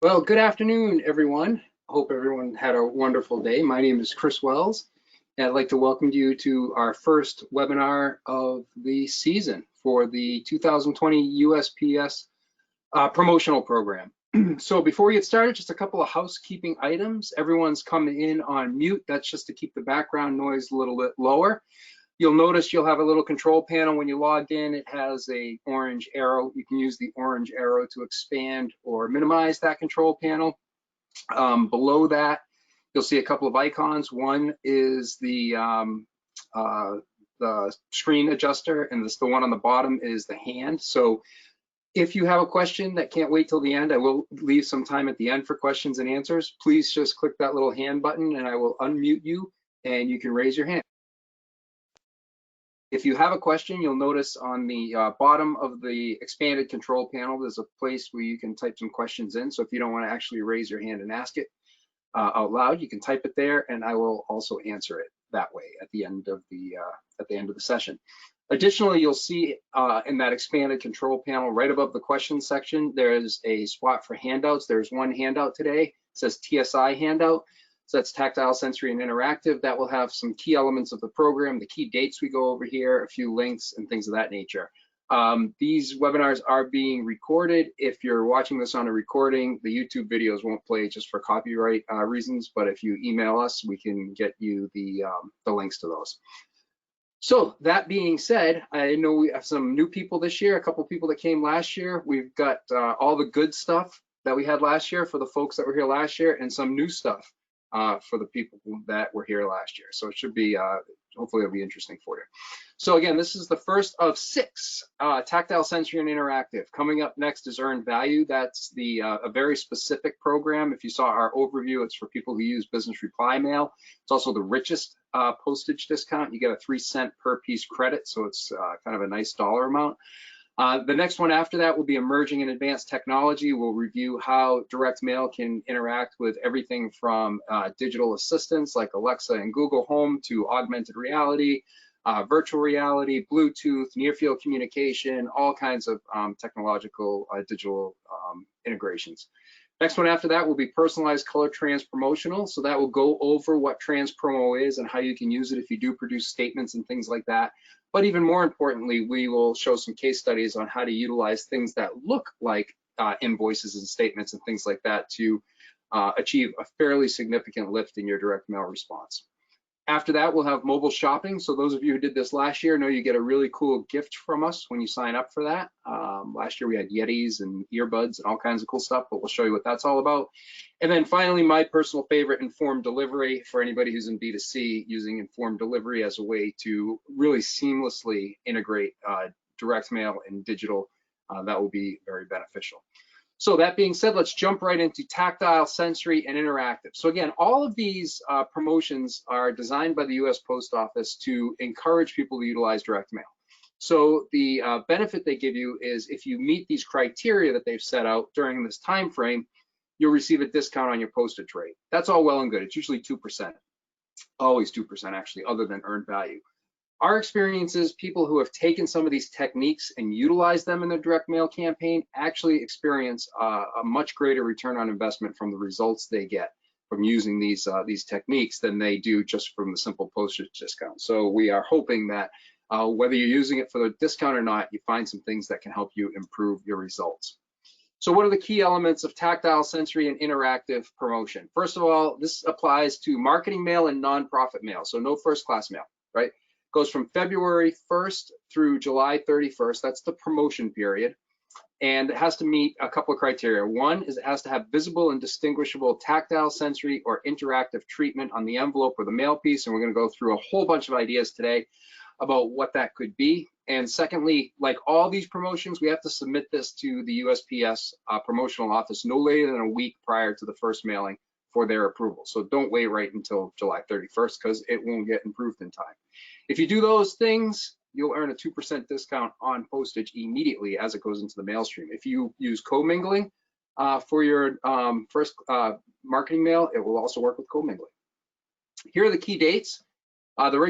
Well, good afternoon, everyone. Hope everyone had a wonderful day. My name is Chris Wells, and I'd like to welcome you to our first webinar of the season for the 2020 USPS promotional program. So before we get started, just a couple of housekeeping items. Everyone's coming in on mute. That's just to keep the background noise a little bit lower. You'll notice you'll have a little control panel when you log in. It has a orange arrow. You can use the orange arrow to expand or minimize that control panel. Below that, you'll see a couple of icons. One is the screen adjuster, and the one on the bottom is the hand. So if you have a question that can't wait till the end, I will leave some time at the end for questions and answers. Please just click that little hand button and I will unmute you and you can raise your hand. If you have a question, you'll notice on the bottom of the expanded control panel, there's a place where you can type some questions in. So if you don't want to actually raise your hand and ask it out loud, you can type it there, and I will also answer it that way at the end of the session. Additionally, you'll see in that expanded control panel, right above the questions section, there's a spot for handouts. There's one handout today. It says TSI handout. So that's tactile, sensory, and interactive. That will have some key elements of the program, the key dates we go over here, a few links, and things of that nature. These webinars are being recorded. If you're watching this on a recording, the YouTube videos won't play just for copyright reasons, but if you email us, we can get you the links to those. So that being said, I know we have some new people this year, a couple people that came last year. We've got all the good stuff that we had last year for the folks that were here last year, and some new stuff for the people that were here last year. So it should be, hopefully it'll be interesting for you. So again, this is the first of 6, tactile, sensory, and interactive. Coming up next is earned value. That's a very specific program. If you saw our overview, it's for people who use business reply mail. It's also the richest postage discount. You get a 3-cent per piece credit, so it's kind of a nice dollar amount. The next one after that will be emerging and advanced technology. We'll review how direct mail can interact with everything from digital assistants like Alexa and Google Home to augmented reality, virtual reality, Bluetooth, near field communication, all kinds of technological digital integrations. Next one after that will be personalized color trans promotional. So that will go over what trans promo is and how you can use it if you do produce statements and things like that. But even more importantly, we will show some case studies on how to utilize things that look like invoices and statements and things like that to achieve a fairly significant lift in your direct mail response. After that, we'll have mobile shopping. So those of you who did this last year know you get a really cool gift from us when you sign up for that. Last year we had Yetis and earbuds and all kinds of cool stuff, but we'll show you what that's all about. And then finally, my personal favorite, informed delivery, for anybody who's in B2C, using informed delivery as a way to really seamlessly integrate direct mail and digital. That will be very beneficial. So that being said, let's jump right into tactile, sensory, and interactive. So again, all of these promotions are designed by the US Post Office to encourage people to utilize direct mail. So the benefit they give you is if you meet these criteria that they've set out during this time frame, you'll receive a discount on your postage rate. That's all well and good. It's usually 2%, always 2% actually, other than earned value. Our experience is people who have taken some of these techniques and utilized them in their direct mail campaign actually experience a much greater return on investment from the results they get from using these techniques than they do just from the simple postage discount. So we are hoping that whether you're using it for the discount or not, you find some things that can help you improve your results. So what are the key elements of tactile, sensory, and interactive promotion? First of all, this applies to marketing mail and nonprofit mail, so no first-class mail, right? Goes from February 1st through July 31st. That's the promotion period. And it has to meet a couple of criteria. One is it has to have visible and distinguishable tactile, sensory, or interactive treatment on the envelope or the mail piece. And we're going to go through a whole bunch of ideas today about what that could be. And secondly, like all these promotions, we have to submit this to the USPS promotional office no later than a week prior to the first mailing for their approval. So don't wait right until July 31st because it won't get approved in time. If you do those things, you'll earn a 2% discount on postage immediately as it goes into the mail stream. If you use commingling for your first marketing mail, it will also work with commingling. Here are the key dates. The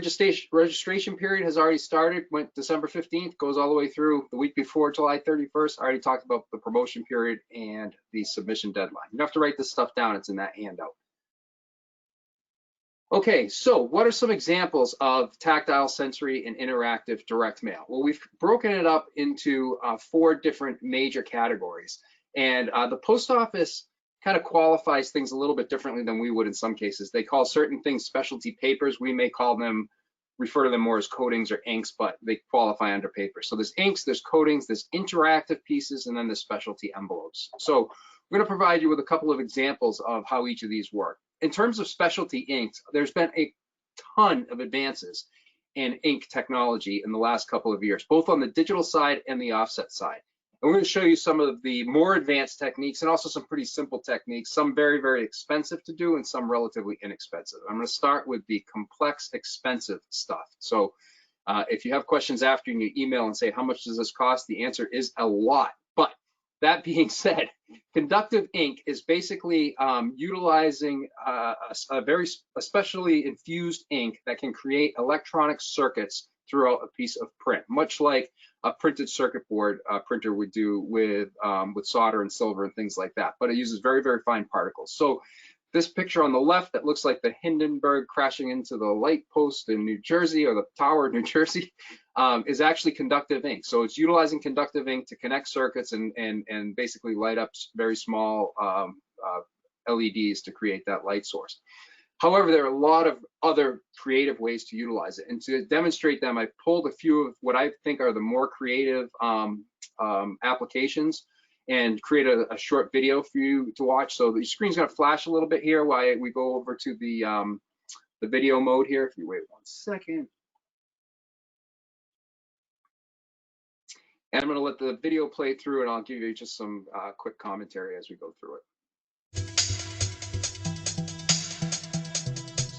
registration period has already started, went December 15th, goes all the way through the week before July 31st. I already talked about the promotion period and the submission deadline. You don't have to write this stuff down, it's in that handout. Okay, so what are some examples of tactile, sensory, and interactive direct mail? Well, we've broken it up into 4 different major categories. And the post office kind of qualifies things a little bit differently than we would in some cases. They call certain things specialty papers. We may refer to them more as coatings or inks, but they qualify under paper. So there's inks, there's coatings, there's interactive pieces, and then there's specialty envelopes. So we're going to provide you with a couple of examples of how each of these work. In terms of specialty inks, there's been a ton of advances in ink technology in the last couple of years, both on the digital side and the offset side. And we're going to show you some of the more advanced techniques and also some pretty simple techniques, some very, very expensive to do and some relatively inexpensive. I'm going to start with the complex, expensive stuff. So if you have questions after, you can email and say, how much does this cost? The answer is a lot. But that being said, conductive ink is basically utilizing a very especially infused ink that can create electronic circuits throughout a piece of print, much like a printed circuit board printer would do with solder and silver and things like that. But it uses very, very fine particles. So this picture on the left that looks like the Hindenburg crashing into the light post in New Jersey, or the tower in New Jersey, is actually conductive ink. So it's utilizing conductive ink to connect circuits and basically light up very small LEDs to create that light source. However, there are a lot of other creative ways to utilize it. And to demonstrate them, I pulled a few of what I think are the more creative applications and create a short video for you to watch. So the screen's gonna flash a little bit here while we go over to the video mode here. If you wait 1 second. And I'm gonna let the video play through and I'll give you just some quick commentary as we go through it.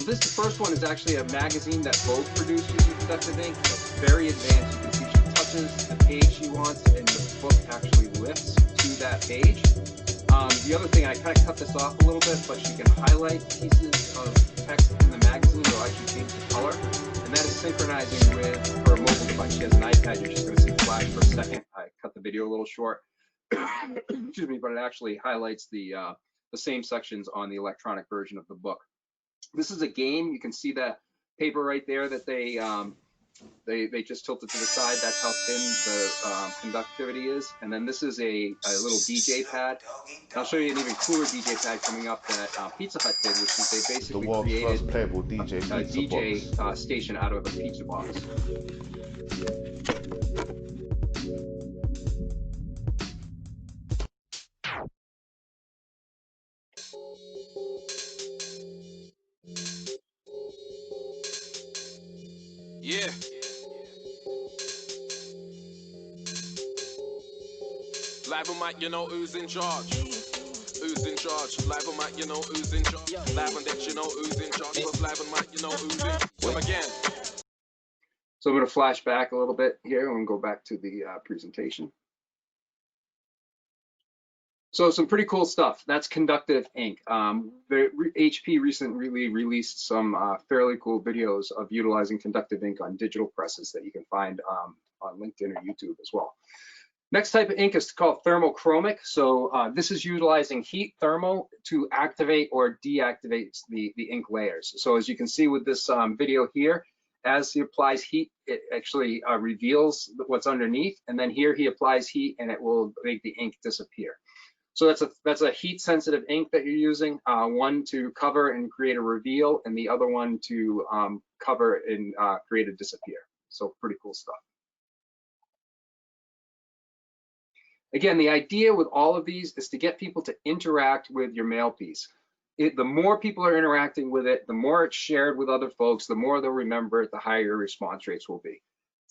This, the first one, is actually a magazine that Vogue produced using conductive ink. It's very advanced. You can see she touches the page she wants and the book actually lifts to that page. The other thing, I kind of cut this off a little bit, but she can highlight pieces of text in the magazine. It'll actually change the color. And that is synchronizing with her mobile device. She has an iPad. You're just going to see flash for a second. I cut the video a little short. Excuse me, but it actually highlights the same sections on the electronic version of the book. This is a game. You can see that paper right there that they just tilted to the side. That's how thin the conductivity is. And then this is a little DJ pad. I'll show you an even cooler DJ pad coming up that Pizza Hut did, which is they basically created a DJ station out of a pizza box. Yeah. Live on mic, you know who's in charge. Who's in charge? Live on mic, you know who's in charge. Live on deck, you know who's in charge. Plus live on mic, you know who's in. Come again. So I'm going to flash back a little bit here and go back to the presentation. So some pretty cool stuff. That's conductive ink. The HP recently released some fairly cool videos of utilizing conductive ink on digital presses that you can find on LinkedIn or YouTube as well. Next type of ink is called thermochromic. So this is utilizing heat thermal to activate or deactivate the ink layers. So as you can see with this video here, as he applies heat, it actually reveals what's underneath. And then here he applies heat and it will make the ink disappear. So that's a heat sensitive ink that you're using, one to cover and create a reveal, and the other one to cover and create a disappear. So pretty cool stuff. Again, the idea with all of these is to get people to interact with your mail piece. The more people are interacting with it, the more it's shared with other folks, the more they'll remember it, the higher your response rates will be.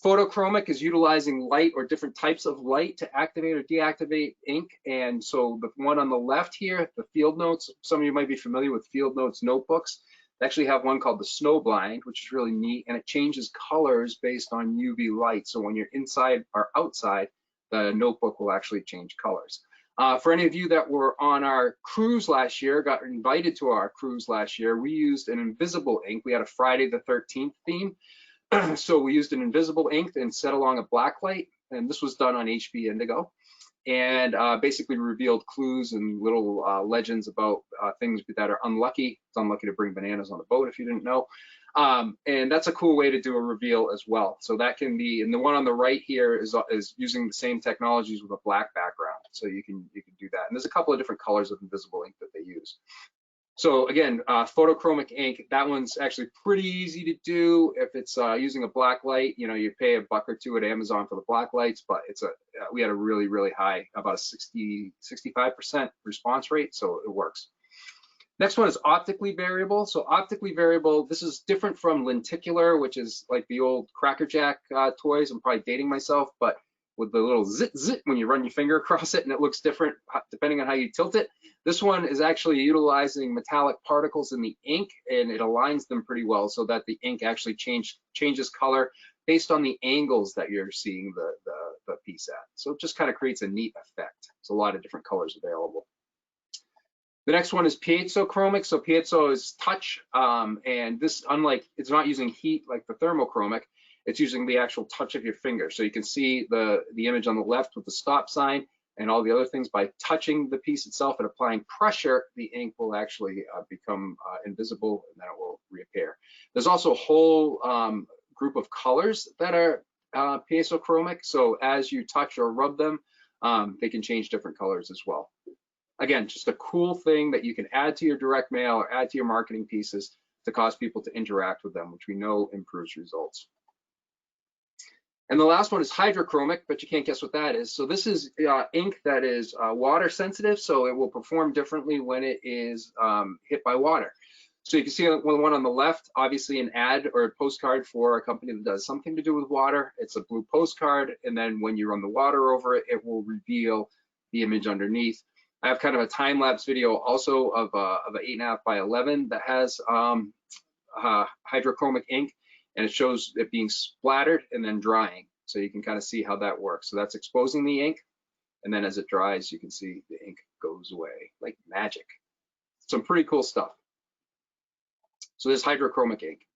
Photochromic is utilizing light or different types of light to activate or deactivate ink. And so the one on the left here, the Field Notes, some of you might be familiar with Field Notes notebooks. They actually have one called the Snow Blind, which is really neat, and it changes colors based on UV light. So when you're inside or outside, the notebook will actually change colors. For any of you that were on our cruise last year, got invited to our cruise last year, we used an invisible ink. We had a Friday the 13th theme. So we used an invisible ink and set along a black light, and this was done on HB Indigo, and basically revealed clues and little legends about things that are unlucky. It's unlucky to bring bananas on the boat if you didn't know. And that's a cool way to do a reveal as well. So that can be, and the one on the right here is using the same technologies with a black background. So you can do that. And there's a couple of different colors of invisible ink that they use. So again, photochromic ink, that one's actually pretty easy to do. If it's using a black light, you know, you pay $1 or $2 at Amazon for the black lights, but it's we had a really, really high, about a 65% response rate, so it works. Next one is optically variable. So optically variable, this is different from lenticular, which is like the old Cracker Jack toys. I'm probably dating myself, but with the little zit zit when you run your finger across it, and it looks different depending on how you tilt it. This one is actually utilizing metallic particles in the ink, and it aligns them pretty well so that the ink actually changes color based on the angles that you're seeing the piece at. So it just kind of creates a neat effect. There's a lot of different colors available. The next one is piezochromic. So piezo is touch, and this, unlike, it's not using heat like the thermochromic, it's using the actual touch of your finger. So you can see the image on the left with the stop sign and all the other things. By touching the piece itself and applying pressure, the ink will actually become invisible, and then it will reappear. There's also a whole group of colors that are piezochromic. So as you touch or rub them, they can change different colors as well. Again, just a cool thing that you can add to your direct mail or add to your marketing pieces to cause people to interact with them, which we know improves results. And the last one is hydrochromic, but you can't guess what that is. So this is ink that is water sensitive, so it will perform differently when it is hit by water. So you can see the one on the left, obviously an ad or a postcard for a company that does something to do with water. It's a blue postcard, and then when you run the water over it, it will reveal the image underneath. I have kind of a time-lapse video also of an 8.5 by 11 that has hydrochromic ink, and it shows it being splattered and then drying. So you can kind of see how that works. So that's exposing the ink, and then as it dries, you can see the ink goes away like magic. Some pretty cool stuff. So there's hydrochromic ink.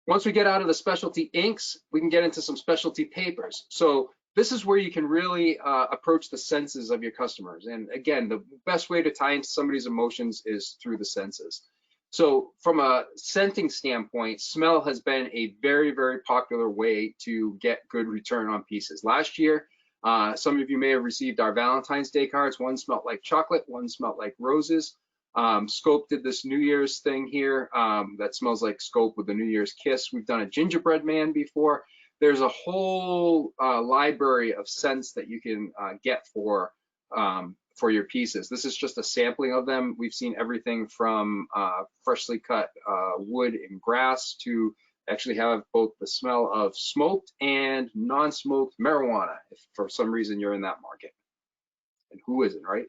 Once we get out of the specialty inks, we can get into some specialty papers. So this is where you can really approach the senses of your customers. And again, the best way to tie into somebody's emotions is through the senses. So from a scenting standpoint, smell has been a very, very popular way to get good return on pieces. Last year, some of you may have received our Valentine's Day cards. One smelled like chocolate, one smelled like roses. Scope did this New Year's thing here that smells like Scope with the New Year's kiss. We've done a gingerbread man before. There's a whole library of scents that you can get for your pieces. This is just a sampling of them. We've seen everything from freshly cut wood and grass to actually have both the smell of smoked and non-smoked marijuana, if for some reason you're in that market. And who isn't, right?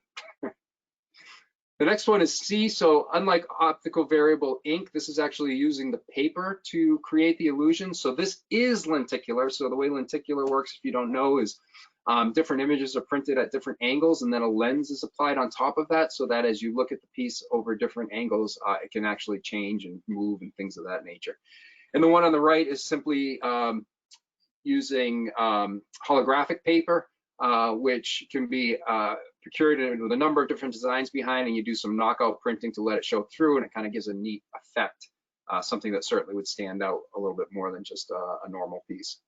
The next one is C. So unlike optical variable ink, this is actually using the paper to create the illusion. So this is lenticular. So the way lenticular works, if you don't know, is different images are printed at different angles, and then a lens is applied on top of that, so that as you look at the piece over different angles, it can actually change and move and things of that nature. And the one on the right is simply using holographic paper, which can be procured with a number of different designs behind, and you do some knockout printing to let it show through, and it kind of gives a neat effect, something that certainly would stand out a little bit more than just a normal piece.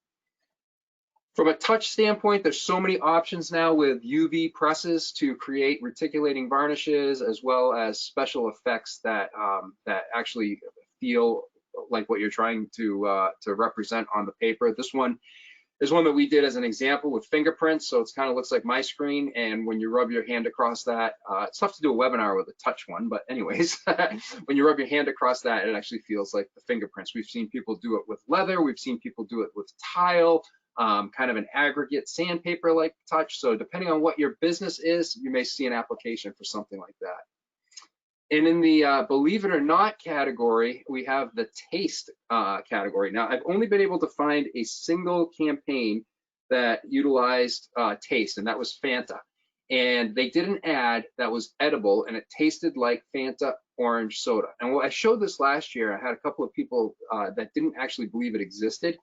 From a touch standpoint, there's so many options now with UV presses to create reticulating varnishes, as well as special effects that that actually feel like what you're trying to represent on the paper. This one is one that we did as an example with fingerprints, so it kind of looks like my screen, and when you rub your hand across that, it's tough to do a webinar with a touch one, but anyways, when you rub your hand across that, it actually feels like the fingerprints. We've seen people do it with leather, we've seen people do it with tile, kind of an aggregate sandpaper-like touch. So depending on what your business is, you may see an application for something like that. And in the believe it or not category, we have the taste category. Now, I've only been able to find a single campaign that utilized taste, and that was Fanta. and they did an ad that was edible and it tasted like Fanta orange soda. And I showed this last year. I had a couple of people that didn't actually believe it existed.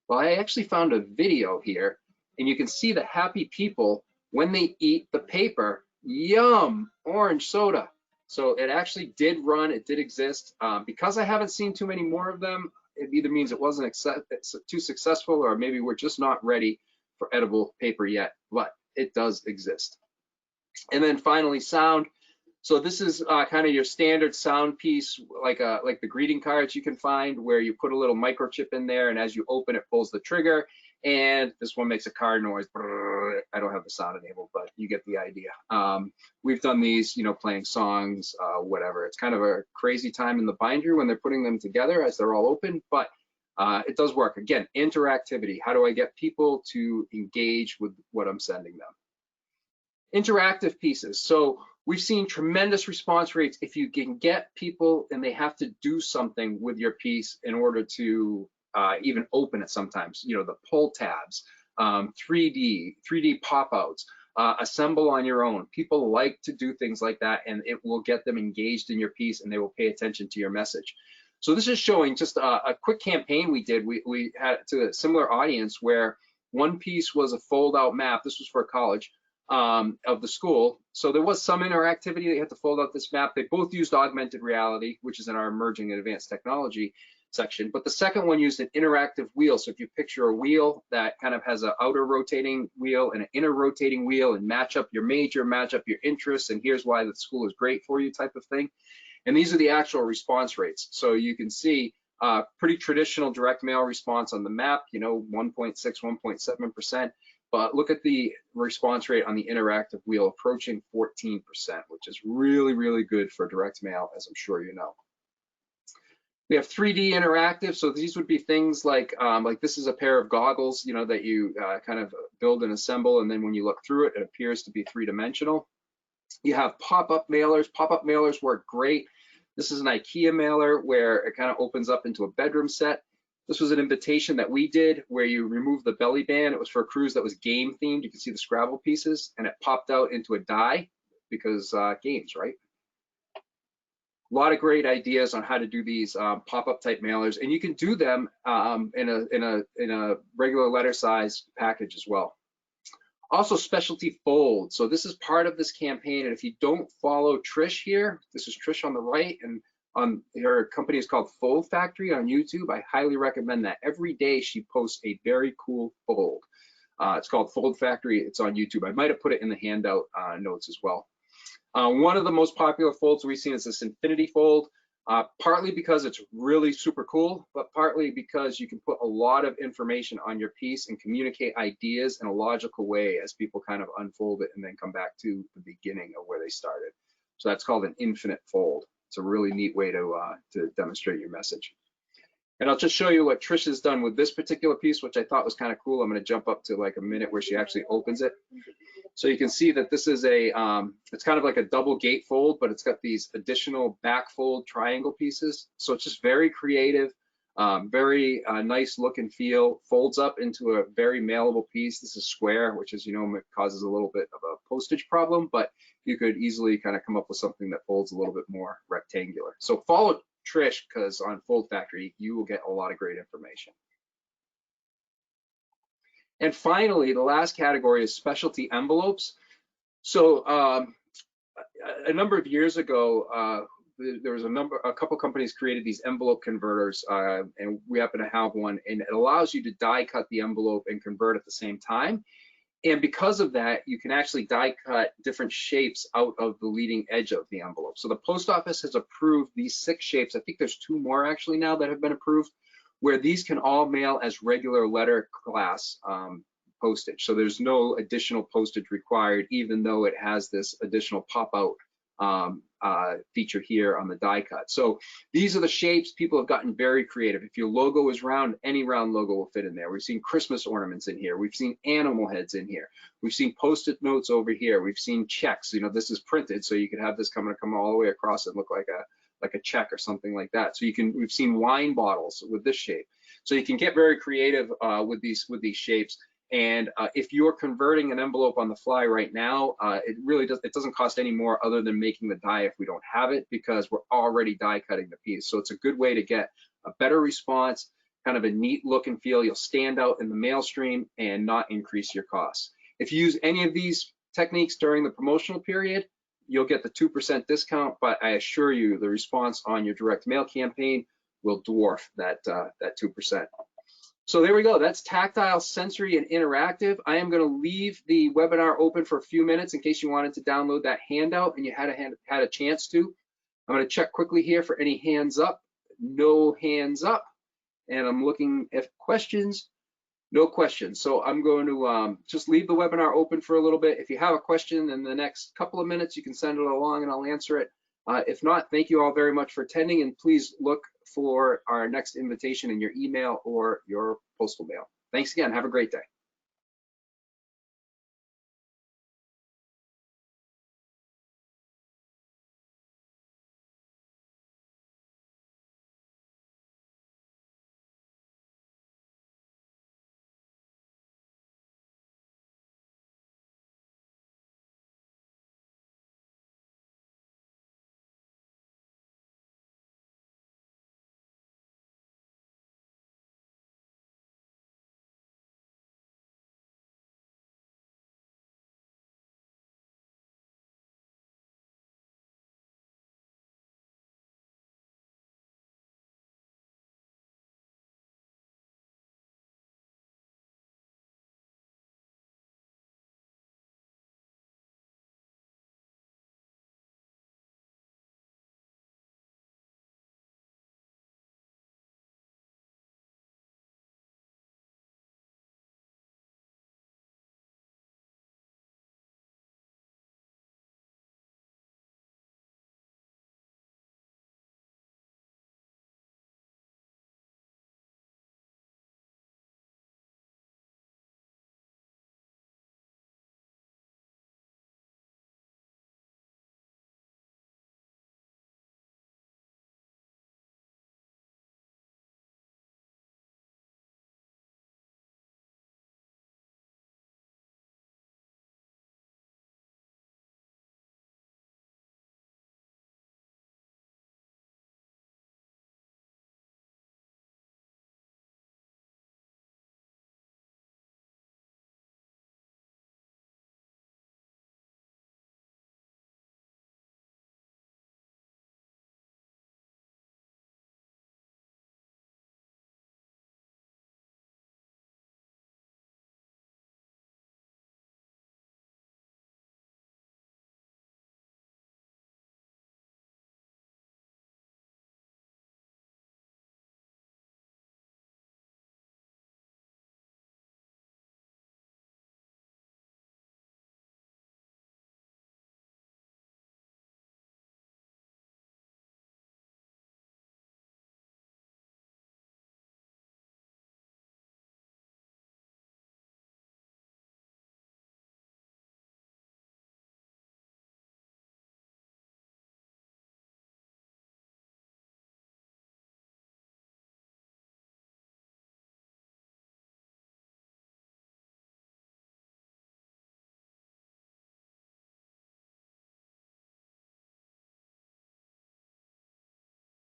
Well, I actually found a video here, and you can see the happy people when they eat the paper. Yum, orange soda. So it actually did run, it did exist. Because I haven't seen too many more of them, it either means it wasn't too successful, or maybe we're just not ready for edible paper yet, but it does exist. And then finally, sound. So this is kind of your standard sound piece, like the greeting cards you can find, where you put a little microchip in there, and as you open it, pulls the trigger. And this one makes a car noise. I don't have the sound enabled, but you get the idea. We've done these, you know, playing songs, whatever. It's kind of a crazy time in the binder when they're putting them together as they're all open, but it does work. Again, interactivity. How do I get people to engage with what I'm sending them? Interactive pieces. So we've seen tremendous response rates if you can get people and they have to do something with your piece in order to even open it sometimes. You know, the pull tabs, 3D pop-outs, assemble on your own. People like to do things like that, and it will get them engaged in your piece, and they will pay attention to your message. So this is showing just a quick campaign we did. We had to a similar audience where one piece was a fold-out map. This was for college. Of the school. So there was some interactivity. They had to fold out this map. They both used augmented reality, which is in our emerging and advanced technology section. But the second one used an interactive wheel. So if you picture a wheel that kind of has an outer rotating wheel and an inner rotating wheel, and match up your major, match up your interests, and here's why the school is great for you type of thing. And these are the actual response rates. So you can see pretty traditional direct mail response on the map, you know, 1.6, 1.7%. But look at the response rate on the interactive wheel, approaching 14%, which is really, really good for direct mail, as I'm sure you know. We have 3D interactive, so these would be things like this is a pair of goggles, you know, that you kind of build and assemble, and then when you look through it, it appears to be three-dimensional. You have pop-up mailers. Pop-up mailers work great. This is an IKEA mailer where it kind of opens up into a bedroom set. This was an invitation that we did where you remove the belly band. It was for a cruise that was game themed. You can see the Scrabble pieces, and it popped out into a die because games, right? A lot of great ideas on how to do these pop-up type mailers, and you can do them in a regular letter size package as well. Also, specialty fold. So this is part of this campaign, and if you don't follow Trish here, this is Trish on the right, and her company is called Fold Factory on YouTube. I highly recommend that. Every day she posts a very cool fold. It's called Fold Factory. It's on YouTube. I might have put it in the handout notes as well. One of the most popular folds we've seen is this infinity fold, partly because it's really super cool, but partly because you can put a lot of information on your piece and communicate ideas in a logical way as people kind of unfold it and then come back to the beginning of where they started. So that's called an infinite fold. It's a really neat way to demonstrate your message. And I'll just show you what Trish has done with this particular piece, which I thought was kind of cool. I'm going to jump up to like a minute where she actually opens it. So you can see that this is it's kind of like a double gate fold, but it's got these additional back fold triangle pieces. So it's just very creative, very nice look and feel, folds up into a very mailable piece. This is square, which, as you know, causes a little bit of a postage problem, but you could easily kind of come up with something that folds a little bit more rectangular. So follow Trish, because on Fold Factory, you will get a lot of great information. And finally, the last category is specialty envelopes. So a number of years ago, there was a couple companies created these envelope converters, and we happen to have one, and it allows you to die cut the envelope and convert at the same time. And because of that, you can actually die cut different shapes out of the leading edge of the envelope. So the post office has approved these 6 shapes. I think there's 2 more actually now that have been approved, where these can all mail as regular letter class postage. So there's no additional postage required, even though it has this additional pop-out feature here on the die cut. So these are the shapes. People have gotten very creative. If your logo is round, any round logo will fit in there. We've seen Christmas ornaments in here. We've seen animal heads in here. We've seen post-it notes over here. We've seen checks. You know, this is printed, so you could have this come all the way across and look like a check or something like that. So we've seen wine bottles with this shape. So you can get very creative with these shapes. And if you're converting an envelope on the fly right now, it doesn't cost any more other than making the die if we don't have it, because we're already die cutting the piece. So it's a good way to get a better response, kind of a neat look and feel. You'll stand out in the mail stream and not increase your costs. If you use any of these techniques during the promotional period, you'll get the 2% discount, but I assure you the response on your direct mail campaign will dwarf that 2%. So there we go. That's tactile, sensory, and interactive. I am going to leave the webinar open for a few minutes in case you wanted to download that handout and you had a chance to. I'm going to check quickly here for any hands up. No hands up. And I'm looking at questions. No questions. So I'm going to just leave the webinar open for a little bit. If you have a question in the next couple of minutes, you can send it along and I'll answer it. If not, thank you all very much for attending, and please look for our next invitation in your email or your postal mail. Thanks again. Have a great day.